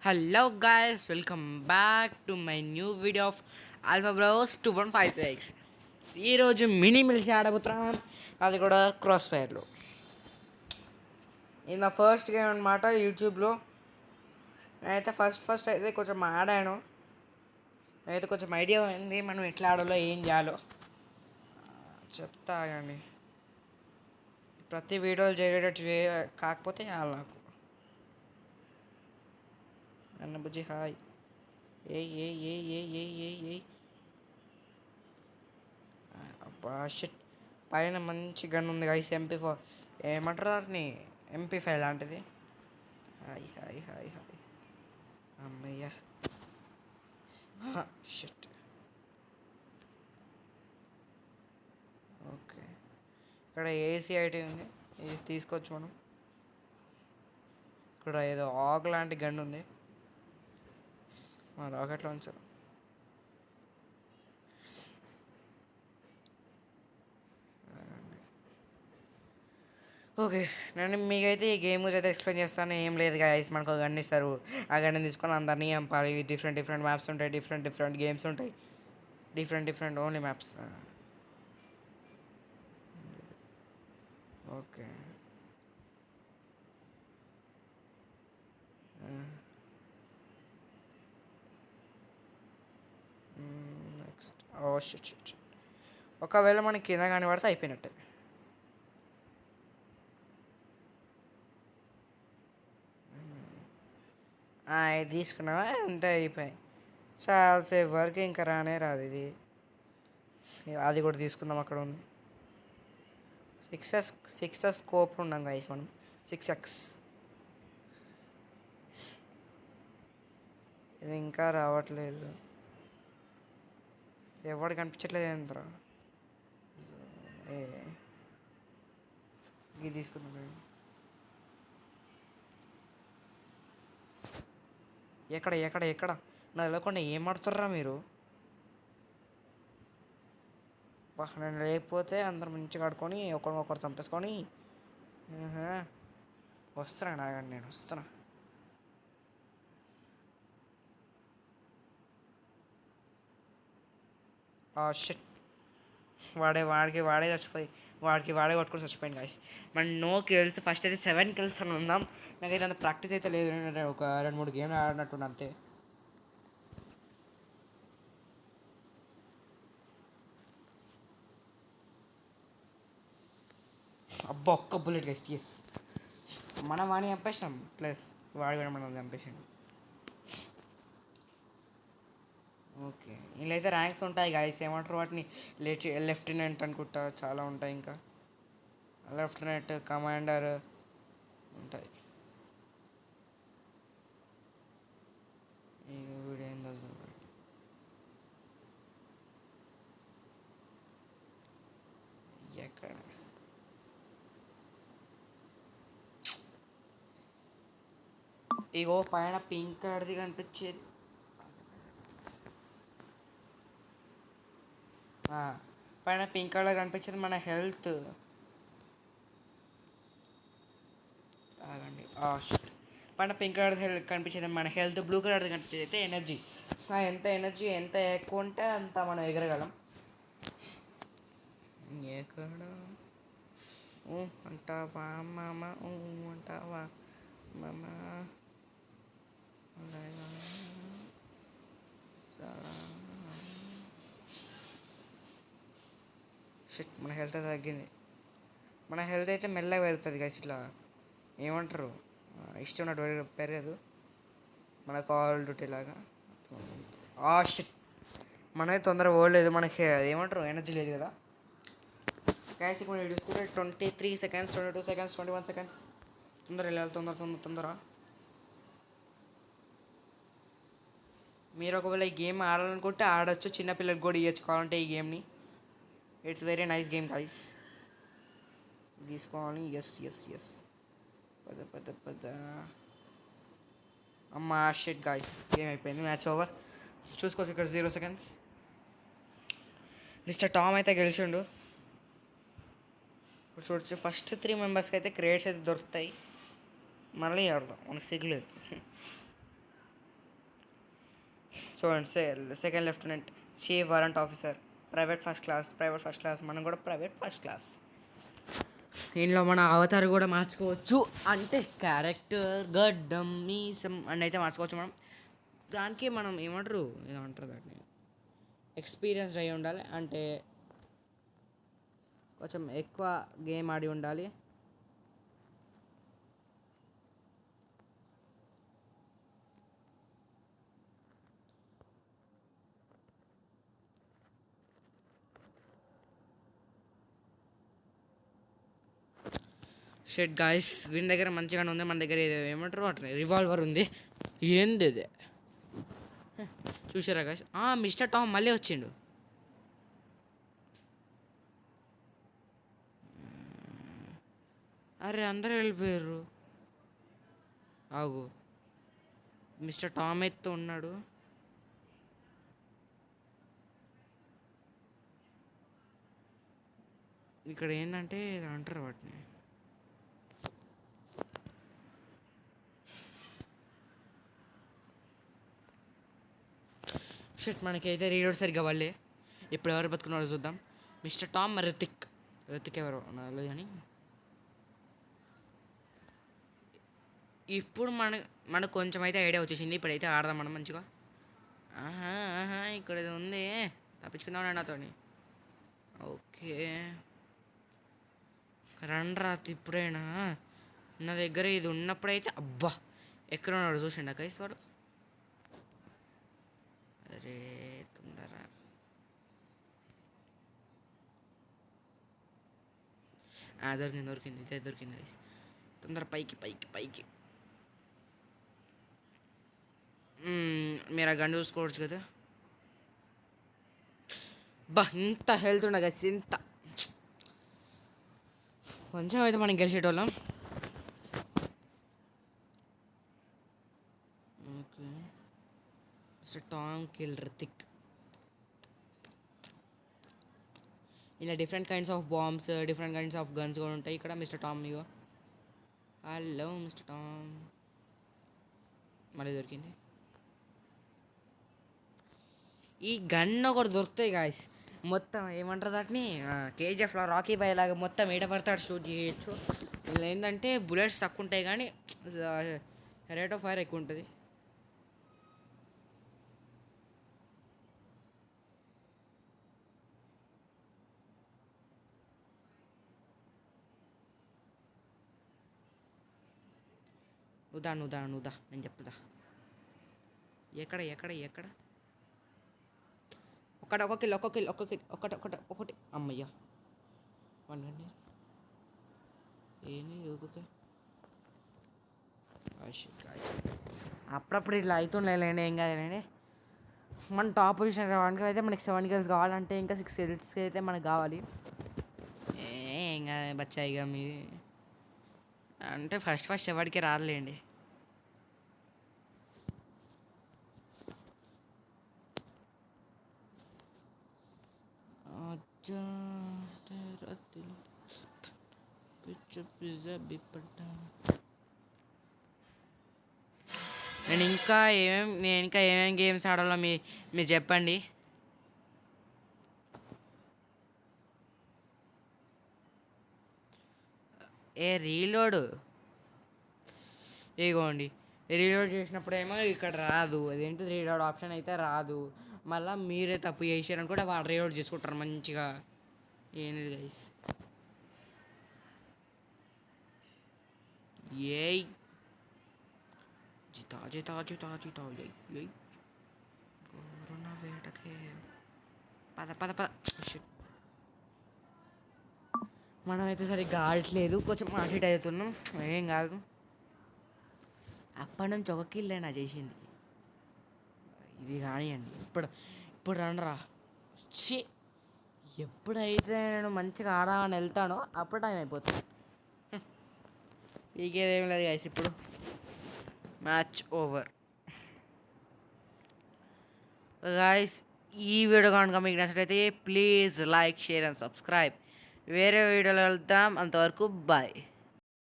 Hello guys, welcome back to my new video of Alpha Bros 2156. ఈరోజు mini mills ఆడబోతున్నాం, అది కూడా cross ఫైర్లో. ఇది నా ఫస్ట్ గేమ్ అనమాట యూట్యూబ్లో. నేనైతే ఫస్ట్ అయితే కొంచెం ఆడాను. అయితే కొంచెం ఐడియా ఉంది మనం ఎట్లా ఆడాలో ఏం చేయాలో చెప్తా కానీ ప్రతి వీడియోలు జరిగేటట్టు కాకపోతే నాకు అన్న బుజ్జి హాయ్. ఏయ్ ఏయ్ ఏయ్ ఏయ్ ఏయ్ ఏయ్ ఏయ్ అబ్బా షిట్. పైన మంచి గన్ ఉంది గైస్, MP4 ఏమంటారు దాన్ని, MP5 లాంటిది. హాయ్ హాయ్ హాయ్ హాయ్ అమ్మయ్యా. షిట్. ఓకే, ఇక్కడ ఏసీ ఐటీ ఉంది, ఇది తీసుకోవచ్చు మనం. ఇక్కడ ఏదో ఆగ్ లాంటి గన్ ఉంది, మా రాకెట్లో ఉంచారు. ఓకే, నేను మీకైతే ఈ గేమ్ గురించి అయితే ఎక్స్ప్లెయిన్ చేస్తాను. ఏం లేదు గైస్, మనకు ఒక గన్ ఇస్తారు, ఆ గన్ని తీసుకొని అందరినీ చంపాలి. డిఫరెంట్ మ్యాప్స్ ఉంటాయి, డిఫరెంట్ గేమ్స్ ఉంటాయి, different only maps. Okay, next. Oh shit shit shit. ఒకవేళ మనకి కింద కానీ పడితే అయిపోయినట్టే. ఇది తీసుకున్నావా అంటే అయిపోయాయి. చాలాసేపు వరకు ఇంకా రానే రాదు ఇది. అది కూడా తీసుకుందాం, అక్కడ ఉంది. 6x స్కోప్ ఉన్నాం గైస్ మనం. 6x ఇది ఇంకా రావట్లేదు, ఎవడు కనిపించట్లేదు ఏంట్రా. ఇది తీసుకున్నాం మేము. ఎక్కడ ఎక్కడ ఎక్కడ నా వెళ్ళకుండా ఏం ఆడుతుర్రా మీరు. నేను లేకపోతే అందరు మంచిగా ఆడుకొని ఒకరినొకరు చంపేసుకొని వస్తున్నా. నాగండి, నేను వస్తున్నా. షిట్. వాడే చచ్చిపోయి వాడే కొట్టుకొని చచ్చిపోయింది గాయస్. మన నో కిల్స్. ఫస్ట్ అయితే 7 kills అని ఉందాం. నాకైతే అంత ప్రాక్టీస్ అయితే లేదు, ఒక 2-3 గేమ్లు ఆడినట్టు అంతే. అబ్బా, ఒక్క బుల్లెట్ గైస్. ఎస్, మనం వాడిని చంపేసాం, ప్లస్ వాడి కూడా మనం చంపేసాడు. ఓకే, వీళ్ళైతే ర్యాంక్స్ ఉంటాయి గాయస్, ఏమంటారు వాటిని, లెఫ్టినెంట్ అనుకుంటా, చాలా ఉంటాయి. ఇంకా లెఫ్టినెంట్, కమాండర్ ఉంటాయి. ఈ వీడియో ఏందో ఎక్కడ. ఇగో పైన పింక్ కలర్ది కనిపించేది, పైన పింక్ కలర్ కనిపించేది మన హెల్త్. ఆగండి. పైన పింక్ కలర్ కనిపించేది మన హెల్త్, బ్లూ కలర్ కనిపించేది అయితే ఎనర్జీ. ఎంత ఎనర్జీ ఎంత ఎక్కువ ఉంటే అంత మనం ఎగరగలం. ఎక్కడ అంటావా మామ, అంటావా మామ. షిట్, మన హెల్త్ అయితే తగ్గింది. మన హెల్త్ అయితే మెల్లగా పెరుగుతుంది కదా, ఇట్లా ఏమంటారు, ఇష్టం ఉన్నట్టు పెరగదు, మన కాల్ డ్యూటీ లాగా. షిట్, మనమే తొందరగా ఓడలేదు, మనకి ఏమంటారు ఎనర్జీ లేదు కదా గ్యాస్. ఇప్పుడు చూసుకుంటే 23 seconds, 22 seconds, 21 seconds. తొందర వెళ్ళాలి, తొందర. మీరు ఒకవేళ ఈ గేమ్ ఆడాలనుకుంటే ఆడొచ్చు, చిన్నపిల్లలకి కూడా ఇవ్వచ్చు కావాలంటే ఈ గేమ్ని. It's very nice game guys, తీసుకోవాలి. ఎస్ పెద్ద అమ్మా షిట్ గాయ్స్, గేమ్ అయిపోయింది, మ్యాచ్ ఓవర్. చూసుకోవచ్చు ఇక్కడ 0 seconds. మిస్టర్ టామ్ అయితే గెలిచిండు. ఇప్పుడు చూడొచ్చు, ఫస్ట్ 3 మెంబర్స్కి అయితే క్రియేట్స్ అయితే దొరుకుతాయి. మళ్ళీ ఆడదాం, మనకు సిగ్గులేదు. చూడండి, second lieutenant, chief warrant officer, private first class. మనం కూడా ప్రైవేట్ ఫస్ట్ క్లాస్. దీనిలో మన అవతార్ కూడా మార్చుకోవచ్చు, అంటే క్యారెక్టర్ గడ్డం మీసం అని అయితే మార్చుకోవచ్చు మనం. దానికి మనం ఏమంటారు దాన్ని, ఎక్స్పీరియన్స్ అయి ఉండాలి, అంటే కొంచెం ఎక్కువ గేమ్ ఆడి ఉండాలి. షెట్ గాయస్, వీని దగ్గర మంచిగానే ఉంది, మన దగ్గర ఏమంటారు అట్లా రివాల్వర్ ఉంది. ఏంది ఇది చూసారా గాయస్? మిస్టర్ టామ్ మళ్ళీ వచ్చిండు. అరే అందరూ వెళ్ళిపోయారు. ఆగు, మిస్టర్ టామ్ అయితే ఉన్నాడు. ఇక్కడ ఏంటంటే అంటారు వాటిని, షట్ మనకైతే రీడర్ సరిగ్గా వాళ్ళే. ఇప్పుడు ఎవరు బతుకున్నారో చూద్దాం. మిస్టర్ టామ్, రితిక్ ఎవరు నాలో కానీ. ఇప్పుడు మనకు కొంచెం అయితే ఐడియా వచ్చేసింది. ఇప్పుడైతే ఆడదాం మనం మంచిగా. ఇక్కడ ఇది ఉంది, తప్పించుకుందాం నాతోని. ఓకే రండ్రా, ఇప్పుడైనా నా దగ్గర ఇది ఉన్నప్పుడైతే. అబ్బా ఎక్కడ ఉన్నాడు చూసిండా కైస్ వాడు? అరే తొందర, దొరికింది ఇదే దొరికింది కైస్. తొందర పైకి పైకి పైకి. మీరు ఆ గన్ చూసుకోవచ్చు కదా. ఇంత హెల్త్ ఉండగా ఇంత కొంచెం అయితే మనం గెలిచేటోళ్ళం. Okay mister Tom kill Rithik. ఇలా different kinds of bombs, different kinds of guns కూడా ఉంటాయి ఇక్కడ. మిస్టర్ టామ్ ఇగో, హలో మిస్టర్ టామ్. మళ్ళీ దొరికింది. ఈ గన్ ఒకటి దొరుకుతాయి గాయస్, మొత్తం ఏమంటారు దాటిని, కేజీఎఫ్లో రాకీ బాయ్ లాగా మొత్తం ఏడ పడతాడు షూట్ చేయొచ్చు. ఇలా ఏంటంటే బుల్లెట్స్ తక్కువ ఉంటాయి కానీ రేట్ ఆఫ్ ఫైర్ ఎక్కువ ఉంటుంది. నువ్వుదా నేను చెప్తుందా. ఎక్కడ ఎక్కడ ఎక్కడ ఒకటి అమ్మయ్యా. వండండి ఏంది ఓకే. అప్పుడప్పుడు ఇట్లా అవుతుండలేండి, ఏం కాదులేండి. మన టాప్ పొజిషన్ రావడానికి అయితే మనకి 7 kills కావాలంటే ఇంకా 6 kills అయితే మనకు కావాలి. ఏం కాదు బచ్చాయిగా మీ అంటే ఫస్ట్ ఎవరికి రాదులేండి. నేను ఇంకా ఏమేమి గేమ్స్ ఆడాలో మీరు చెప్పండి. రీలోడ్ ఇగోండి, రీలోడ్ చేసినప్పుడేమో ఇక్కడ రాదు, అదేంటి రీలోడ్ ఆప్షన్ అయితే రాదు. మళ్ళీ మీరే తప్పు చేసారని కూడా వాళ్ళు రీలోడ్ చేసుకుంటారు మంచిగా. ఏంది గైస్ ఏయ్ జితా కరోనా వేటకే పద. మనమైతే సరిగ్గా ఆడట్లేదు, కొంచెం అటు ఇటు అవుతున్నాం. ఏం కాదు, అప్పటి నుంచి ఒక కిల్లైనా చేసింది ఇది కానివ్వండి. ఇప్పుడు రండ్రా. ఎప్పుడైతే నేను మంచిగా ఆడాలని వెళ్తానో అప్పుడు టైం అయిపోతుంది. పీకేదేం లేదు గాయస్, ఇప్పుడు మ్యాచ్ ఓవర్. గాయస్ ఈ వీడియో కనుక మీకు నచ్చినట్లయితే please like, share and subscribe. వేరే వీడియోలో వెళ్తాం, అంతవరకు బాయ్.